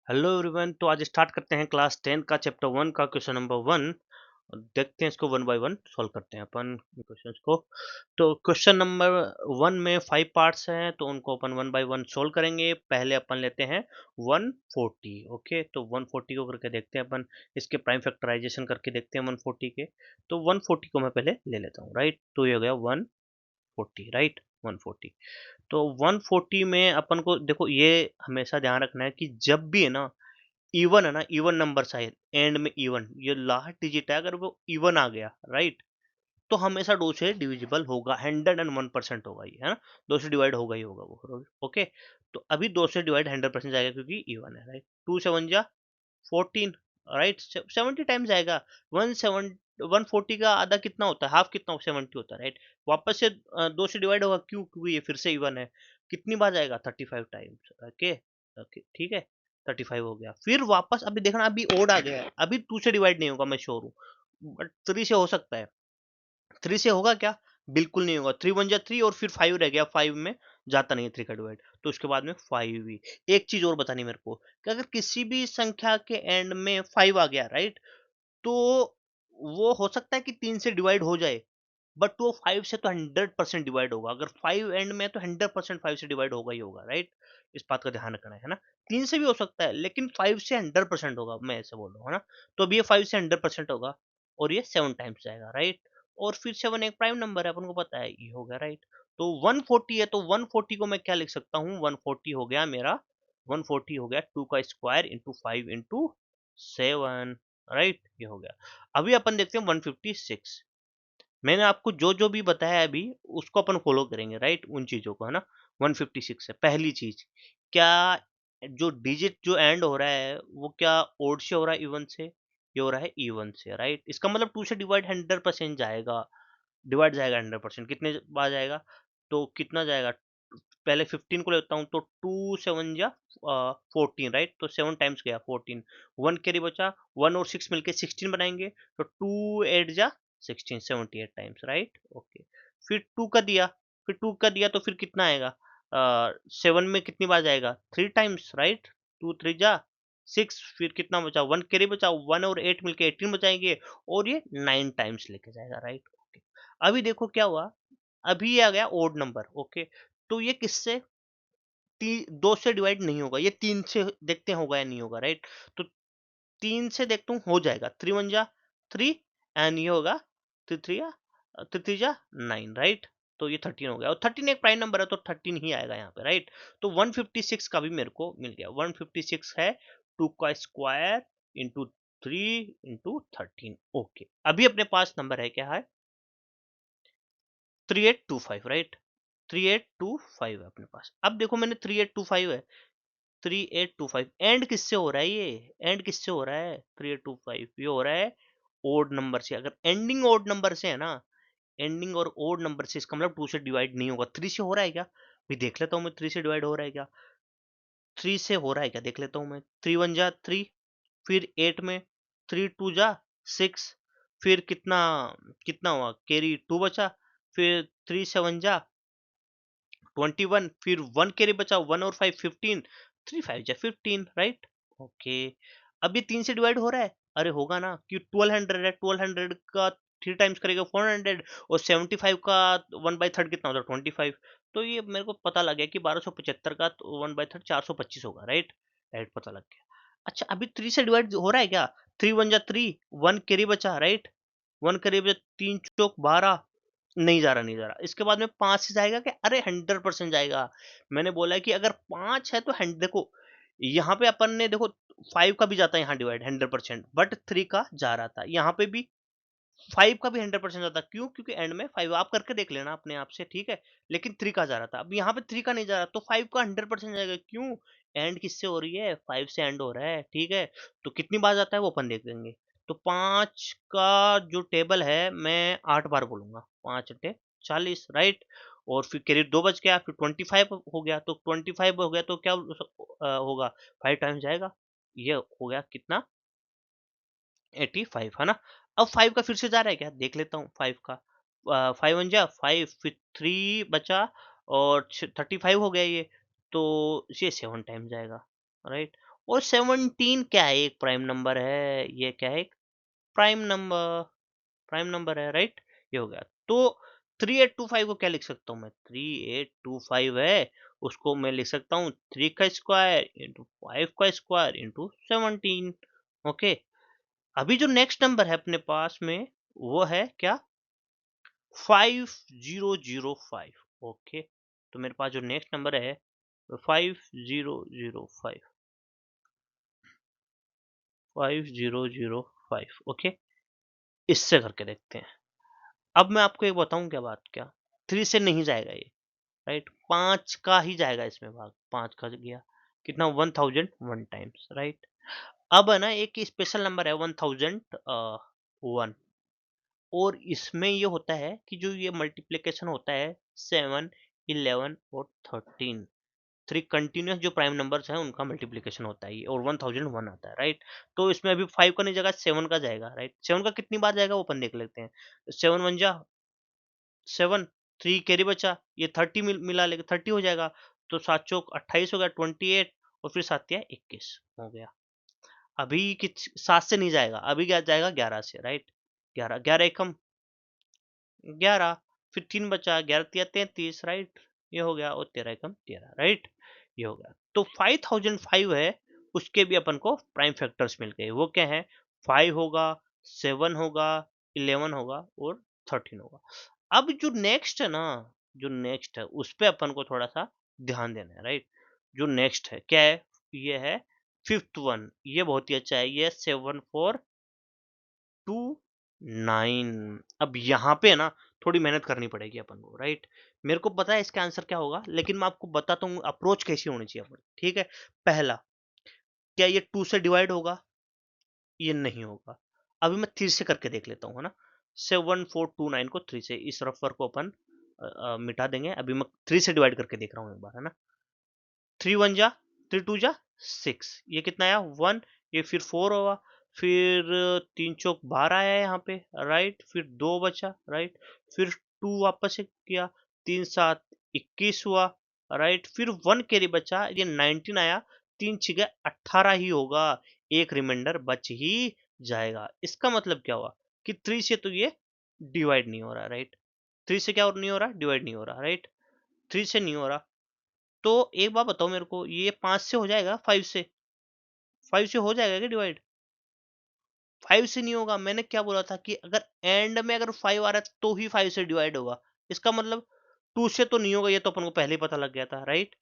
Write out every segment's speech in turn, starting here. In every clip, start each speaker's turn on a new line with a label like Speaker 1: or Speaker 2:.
Speaker 1: Hello everyone. तो आज start करते हैं क्लास 10 का चैप्टर 1 का क्वेश्चन नंबर 1। देखते हैं इसको वन बाय वन सॉल्व करते हैं अपन क्वेश्चंस को। तो क्वेश्चन नंबर 1 में 5 पार्ट्स हैं, तो उनको अपन वन बाय वन सॉल्व करेंगे। पहले अपन लेते हैं 140। ओके, तो 140 को करके देखते हैं अपन। इसके प्राइम फैक्टराइजेशन करके देखते हैं 140 के। तो 140 को मैं पहले ले लेता हूँ, राइट। तो ये हो गया 140, राइट। 140। तो 140 में अपन को देखो, ये हमेशा ध्यान रखना है कि जब भी है ना, इवन नंबर्स आए एंड में, इवन ये लास्ट डिजिट है, अगर वो इवन आ गया, राइट, तो हमेशा 2 से डिविजिबल होगा। 101% होगा ये, है ना। 2 से डिवाइड होगा ही होगा वो। ओके, तो अभी 2 से डिवाइड 100% जाएगा क्योंकि इवन है, राइट। 2 7 जा 14, राइट। 70 टाइम्स जाएगा। 140 का आधा कितना होता है, हाफ कितना 70 होता है, राइट। वापस से 2 से डिवाइड होगा, क्यों? क्योंकि ये फिर से इवन है। कितनी बार जाएगा? 35 टाइम्स। ओके, ओके, ठीक है। 35 हो गया। फिर वापस अभी देखना, अभी ओड आ गया है, अभी 2 से डिवाइड नहीं होगा, मैं श्योर हूँ। बट 3 से हो सकता है। 3 से होगा क्या? बिल्कुल नहीं होगा। 3 1 जा 3 और फिर 5 रह गया। 5 में जाता नहीं है 3 का डिवाइड, तो उसके बाद में 5 ही। एक चीज और बतानी मेरे को, कि अगर किसी भी संख्या के एंड में 5 आ गया, राइट, तो वो हो सकता है कि 3 से डिवाइड हो जाए, बट वो 5 से तो 100% डिवाइड होगा। अगर 5 एंड में, तो 100% 5 से डिवाइड होगा ही होगा, राइट। इस बात का ध्यान रखना है ना। 3 से भी हो सकता है, लेकिन 5 से 100% होगा, मैं ऐसे बोल रहा हूँ, है ना। तो अब ये 5 से 100% होगा, और ये 7 टाइम्स जाएगा, राइट। और फिर 7 एक प्राइम नंबर है, अपन को पता है, ये हो गया, राइट। तो 140 है, तो 140 को मैं क्या लिख सकता हूँ? 140 हो गया मेरा, 140 हो गया 2 का स्क्वायर इंटू 5 इंटू 7, राइट। ये हो गया। अभी अपन देखते हैं 156। मैंने आपको जो-जो भी बताया है अभी, उसको अपन फ़ॉलो करेंगे, राइट? उन चीज़ों को, है ना? 156 है, पहली चीज़, क्या जो डिजिट जो एंड हो रहा है, वो क्या ओड से हो रहा है, इवन से? ये हो रहा है इवन से, राइट? इसका मतलब 2 से डिवाइड 100% जाएगा, डिवाइड जाएगा 100%। कितने बार जाएगा? तो कितना जाएगा? पहले 15 को लेता हूँ, तो 2 7 जा 14, राइट? तो 7 टाइम्स गया 14। 1 कैरी बचा, 1 और 6 मिलके 16 बनाएँगे, तो 2 8 जा 16, 78 टाइम्स, राइट? ओके। फिर 2 का दिया, तो फिर कितना आएगा? 7 में कितनी बार जाएगा? 3 टाइम्स, राइट? 2 3 जा 6, फिर कितना बचा? 1 कैरी बचा, 1 और 8 मिलके 18 बचाएँगे, और ये 9 टाइम्स लेके जाएगा, राइट? ओके। अभी देखो क्या हुआ, अभी ये आ गया ओड नंबर, ओके। तो ये किससे? 2 से डिवाइड नहीं होगा, ये 3 से देखते हैं होगा या नहीं होगा, राइट। तो 3 से देखता हूँ हो जाएगा। 3 1 जा 3, एंड ये होगा 3 3 या 3 3 जा 9, राइट। तो ये 13 हो गया, और 13 एक प्राइम नंबर है, तो 13 ही आएगा यहाँ पे, राइट। तो 156 का भी मेरे को मिल गया। 156 है 2 का स्क्वायर इंटू 3 इंटू 13। ओके, अभी अपने पास नंबर है, क्या है? 3825, राइट। 3825 है अपने पास। अब देखो, मैंने 3825 है, 3825 एंड किससे हो रहा है? ये एंड किससे हो रहा है? 3825 ये हो रहा है ओड नंबर से। अगर एंडिंग ओड नंबर से है ना, एंडिंग और ओड नंबर से, इसका मतलब 2 से डिवाइड नहीं होगा। 3 से हो रहा है क्या? भी देख लेता हूँ मैं, 3 से डिवाइड हो रहा है क्या? 3 से हो रहा है क्या, देख लेता हूँ मैं। 3 1 जा 3, फिर 8 में 3 2 जा 6, फिर कितना कितना हुआ? कैरी 2 बचा, फिर 3 7 जा 21, फिर 1 कैरी बचा, 1 और 5 15, 3 5 जा 15, राइट। ओके। अब ये 3 से डिवाइड हो रहा है? अरे होगा ना, कि 1200 है, 1200 का 3 टाइम्स करेगा 400, और 75 का 1/3 कितना होता है? 25। तो ये मेरे को पता लग गया कि 1275 का 1/3 425 होगा, राइट। राइट, पता लग गया। अच्छा, अभी 3 से डिवाइड हो रहा है क्या? 3 1 जा 3, 1 कैरी बचा, राइट। 1 कैरी बचा, 3 चौक 12, नहीं जा रहा, नहीं जा रहा। इसके बाद में 5 से जाएगा क्या? अरे 100% जाएगा। मैंने बोला है कि अगर 5 है तो देखो, यहाँ पे अपन ने देखो 5 का भी जाता है यहाँ डिवाइड 100%, बट 3 का जा रहा था। यहाँ पे भी 5 का भी 100% जाता है। क्यों? क्योंकि एंड में 5, आप करके देख लेना अपने आप से, ठीक है? लेकिन 3 का जा रहा था। अब यहाँ पे 3 का नहीं जा रहा, तो 5 का 100% जाएगा। क्यों? एंड किससे हो रही है? 5 से एंड हो रहा है, ठीक है? तो कितनी बार जाता है वो अपन देख लेंगे। तो 5 का जो टेबल है, मैं 8 बार बोलूँगा। 5 अट्ठे 40, राइट? और फिर करीब 2 बच गया, फिर 25 हो गया। तो 25 हो गया, तो क्या होगा? 5 टाइम्स जाएगा। ये हो गया कितना? 85, है ना? अब 5 का फिर से जा रहा है क्या? देख लेता हूँ 5 का। 5 1 जा 5, फिर 3 बचा, और 35 हो गया ये, तो ये 7 टाइम जाएगा, राइट? और 17 क्या है, एक प्राइम नंबर है, ये क्या है, एक प्राइम नंबर, प्राइम नंबर है, राइट। ये हो गया। तो 3825 को क्या लिख सकता हूँ मैं, 3825 है, उसको मैं लिख सकता हूँ 3 का स्क्वायर इंटू 5 का स्क्वायर इंटू 17। ओके, अभी जो नेक्स्ट नंबर है अपने पास में वो है क्या, 5005। ओके, तो मेरे पास जो नेक्स्ट नंबर है 5005, 5005। ओके, इससे करके देखते हैं। अब मैं आपको एक बताऊं क्या बात, क्या 3 से नहीं जाएगा ये, राइट, 5 का ही जाएगा इसमें भाग, 5 का गया कितना, 1000 वन टाइम्स, राइट। अब है ना एक स्पेशल नंबर है 1001, और इसमें ये होता है कि जो ये मल्टीप्लिकेशन होता है 7, 11 और 13, 3 कंटिन्यूअस जो प्राइम नंबर्स हैं उनका मल्टीप्लिकेशन होता है ये, और 1001 आता है, राइट। तो इसमें अभी 5 का नहीं जाएगा, 7 का जाएगा, राइट। 7 का कितनी बार जाएगा वो अपन देख लेते हैं। 7 वन जा 7, 3 कैरी बचा, ये 30 मिला लेगा, 30 हो जाएगा। तो 7 चौक 28 हो गया, 28, और फिर 7 या 21 हो गया। अभी 7 से नहीं जाएगा, अभी क्या जाएगा 11 से, राइट। 11, 11 एकम 11, फिर 3 बचा, 11 तिया 33, राइट। ये हो गया, और 13 एकम 13, राइट। ये हो गया। तो 5005 है, उसके भी अपन को प्राइम फैक्टर्स मिल गए। वो क्या है, 5 होगा, 7 होगा, 11 होगा, और 13 होगा। अब जो नेक्स्ट है ना, जो नेक्स्ट है उस पे अपन को थोड़ा सा ध्यान देना है, राइट। जो नेक्स्ट है क्या है, ये है फिफ्थ वन, ये बहुत ही अच्छा है, ये 7429। अब यहाँ पे है ना थोड़ी मेहनत करनी पड़ेगी अपन को, राइट। मेरे को पता है इसका आंसर क्या होगा, लेकिन मैं आपको बताता हूँ अप्रोच कैसी होनी चाहिए अपनी, ठीक है। पहला, क्या ये 2 से डिवाइड होगा, ये नहीं होगा। अभी मैं 3 से करके देख लेता हूँ, है ना। 7429 को 3 से, इस रफर को अपन मिटा देंगे। अभी मैं 3 से डिवाइड करके देख रहा हूँ एक बार, है ना। 3 वन जा, 3 टू जा 6, ये कितना आया 1, ये फिर 4 होगा, फिर 3 चौक 12 आया यहाँ पे, राइट। फिर 2 बचा, राइट। फिर 2 वापस से किया, 3 7 21 हुआ, राइट। फिर 1 कैरी बचा, ये 19 आया, 3 छिके 18 ही होगा, एक रिमाइंडर बच ही जाएगा। इसका मतलब क्या हुआ कि 3 से तो ये डिवाइड नहीं हो रहा, राइट। 3 से क्या नहीं हो रहा, डिवाइड नहीं हो रहा, राइट। 3 से नहीं हो रहा, तो एक बात बताओ मेरे को, ये 5 से हो जाएगा, 5 से, 5 से हो जाएगा क्या डिवाइड, 5 से नहीं होगा। मैंने क्या बोला था कि अगर एंड में अगर 5 आ रहा है तो ही 5 से डिवाइड होगा। इसका मतलब 2 से तो नहीं होगा, ये तो अपन को पहले ही पता लग गया था, राइट।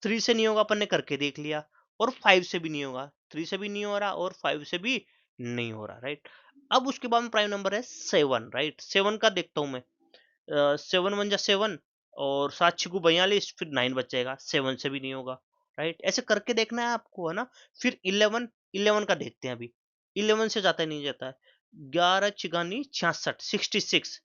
Speaker 1: 3 से नहीं होगा, अपन ने करके देख लिया, और 5 से भी नहीं होगा, 3 से भी नहीं हो रहा और 5 से भी नहीं हो रहा, राइट। अब उसके बाद में प्राइम नंबर है 7, राइट। 7 का देखता हूँ मैं, 7 वन जा 7, और 7 छकू 42, फिर 9 बच जाएगा, 7 से भी नहीं होगा, राइट। ऐसे करके देखना है आपको, है ना। फिर 11, 11 का देखते हैं अभी, 11 से जाता ही नहीं जाता है। 11 छिगानी 66, 66,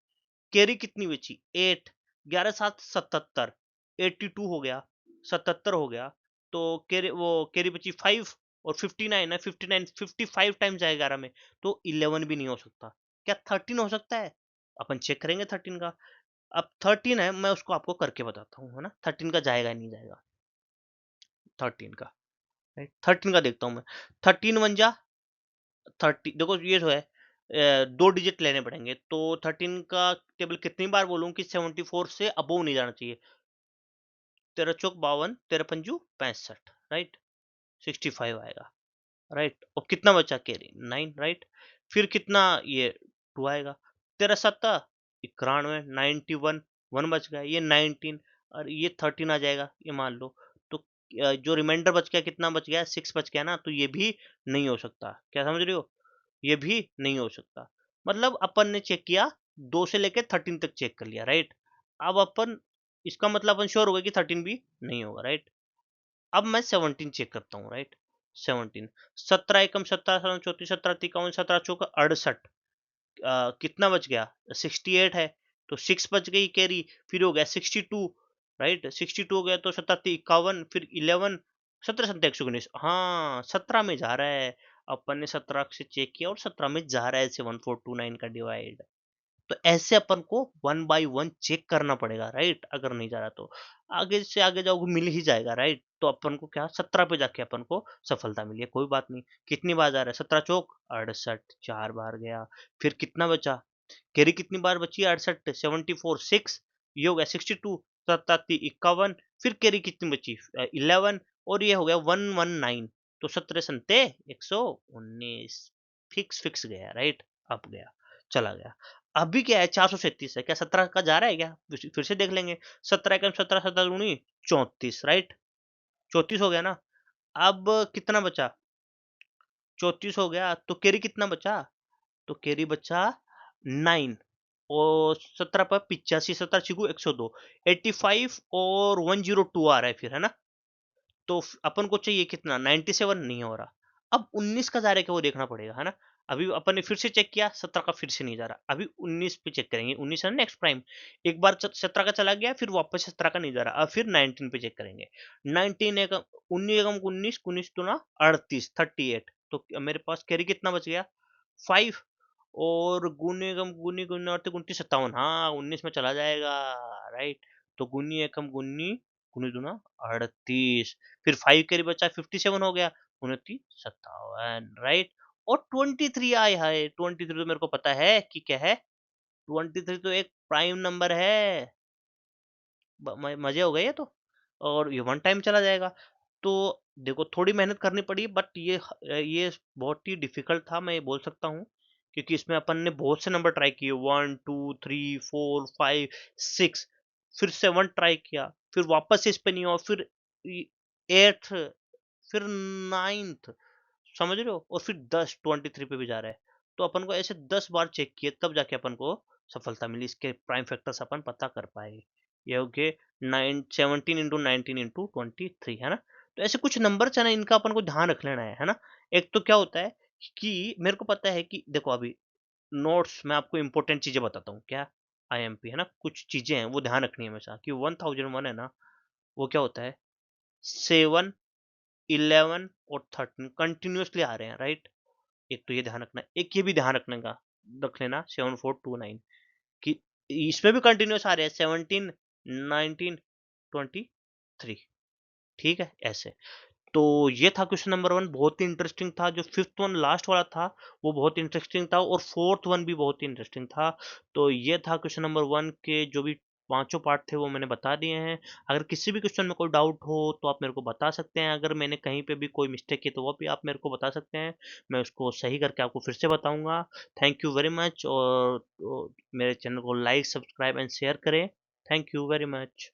Speaker 1: कैरी कितनी बची 8, 11 7 77, 82 हो गया, 77 हो गया। तो कैरी, वो कैरी बची 5, और 59 है, 59 55 टाइम जाएगा 11 में, तो 11 भी नहीं हो सकता। क्या 13 हो सकता है, अपन चेक करेंगे 13 का। अब 13 है, मैं उसको आपको करके बताता हूँ, है ना। 13 का जाएगा नहीं जाएगा, 13 का, राइट। 13 का देखता हूँ मैं, 13 वन जा 30, देखो ये जो है 2 डिजिट लेने पड़ेंगे, तो 13 का टेबल कितनी बार बोलूँ कि 74 से अबोव नहीं जाना चाहिए। 13 चौक 52, 13 पंजू 65, राइट। 65 आएगा, राइट। और कितना बचा कैरी 9, राइट। फिर कितना, ये 2 आएगा, 13 सत्ता 91, 91, 1 बच गया, ये 19, और ये 13 आ जाएगा, ये मान लो। तो जो रिमाइंडर बच गया, कितना बच गया, 6 बच गया ना, तो ये भी नहीं हो सकता। क्या समझ रहे हो, ये भी नहीं हो सकता। मतलब अपन ने चेक किया, 2 से लेके 13 तक चेक कर लिया, राइट। अब अपन, इसका मतलब अपन श्योर हो गए कि 13 भी नहीं होगा, राइट। अब मैं 17 चेक करता हूँ, राइट। 17, 17 एकम 17, 34, 17 तिकावन, 17 चौका 68, कितना बच गया 68 है, तो 6 बच गई कैरी, फिर हो गया 62, राइट। 62 हो गया, तो 17 51, फिर 11, 17 17 119, हाँ 17 में जा रहा है। अपन ने 17 से चेक किया और 17 में जा रहा है 7429 का डिवाइड। तो ऐसे अपन को वन बाय वन चेक करना पड़ेगा, राइट। अगर नहीं जा रहा तो आगे से आगे जाओगे मिल ही जाएगा, राइट। तो अपन को क्या 17 पे जाके अपन को सफलता मिली है। कोई बात नहीं, कितनी बार जा रहा है, 17 चौक 68, 4 बार गया। फिर कितना बचा, कैरी कितनी बार बची, 68, 74, 6, ये हो गया 62, 77, 51, फिर कैरी कितनी बची 11, और ये हो गया 119। तो 17 संते 119, फिक्स गया, राइट। अब गया, चला गया। अभी क्या है, 437 है, क्या 17 का जा रहा है क्या, फिर से देख लेंगे। 17 एकम 17, 17 दूनी 34, राइट। 34 हो गया ना। अब कितना बचा, 34 हो गया, तो कैरी कितना बचा, तो कैरी बचा 9, और 17 पर 85, 17 छिगु 102, 85 और 102 आ रहा है फिर, है ना। तो अपन को चाहिए कितना, 97 नहीं हो रहा। अब 19 का जा रहा है क्या, वो देखना पड़ेगा, है ना। अभी अपन ने फिर से चेक किया, 17 का फिर से नहीं जा रहा, अभी 19 पे चेक करेंगे। 19 है नेक्स्ट प्राइम, एक बार 17 का चला गया, फिर वापस 17 का नहीं जा रहा, अब फिर 19 पे चेक करेंगे। 19 एक 19 एकम 19, 19 तो ना 38, 38, तो मेरे पास कैरी कितना बच गया 5, और गुने एकम गुनी गुना 29, 57, हाँ 19 में चला जाएगा, राइट। तो गुनी एकम गुनी, गुनी दूना 38, फिर 5 कैरी बचा 57 हो गया, 29, 57, राइट। और 23 आए हाय, 23 तो मेरे को पता है कि क्या है, 23 तो एक प्राइम नंबर है। मजे हो गए ये तो, और ये वन टाइम चला जाएगा। तो देखो थोड़ी मेहनत करनी पड़ी, बट ये बहुत ही डिफिकल्ट था, मैं ये बोल सकता हूँ, क्योंकि इसमें अपन ने बहुत से नंबर ट्राई किए, 1 2 3 4 5 6, फिर 7 ट्राई किया, फिर वापस से इस पे नहीं हुआ, फिर 8, फिर 9, समझ रहे हो, और फिर 10, 23 पे भी जा रहा है। तो अपन को ऐसे 10 बार चेक किए, तब जाके अपन को सफलता मिली, इसके प्राइम फैक्टर्स अपन पता कर पाए। ये हो गए 17 इंटू 19 इंटू 23, है ना। तो ऐसे कुछ नंबर है ना, इनका अपन को ध्यान रख लेना है ना। एक तो क्या होता है कि मेरे को पता है कि देखो अभी नोट्स में आपको इंपॉर्टेंट चीजें बताता हूँ क्या, आईएमपी है ना, कुछ चीजें हैं वो ध्यान रखनी है हमेशा, कि 1001 है ना, वो क्या होता है, 7, 11 और 13 कंटिन्यूअसली आ रहे हैं, राइट। एक तो ये ध्यान रखना, एक ये भी ध्यान रखने का, रख लेना 7429, कि इसमें भी कंटिन्यूअस आ रहे हैं 17, 19, 23, ठीक है ऐसे। तो ये था क्वेश्चन नंबर 1, बहुत ही इंटरेस्टिंग था। जो फिफ्थ वन लास्ट वाला था वो बहुत इंटरेस्टिंग था, और फोर्थ वन भी बहुत ही इंटरेस्टिंग था। तो ये था क्वेश्चन नंबर 1 के जो भी पांचों पार्ट थे वो मैंने बता दिए हैं। अगर किसी भी क्वेश्चन में कोई डाउट हो तो आप मेरे को बता सकते हैं, अगर मैंने कहीं पे भी कोई मिस्टेक की तो वो भी आप मेरे को बता सकते हैं, मैं उसको सही करके आपको फिर से बताऊंगा। थैंक यू वेरी मच, और मेरे चैनल को लाइक, सब्सक्राइब एंड शेयर करें। Thank you very much.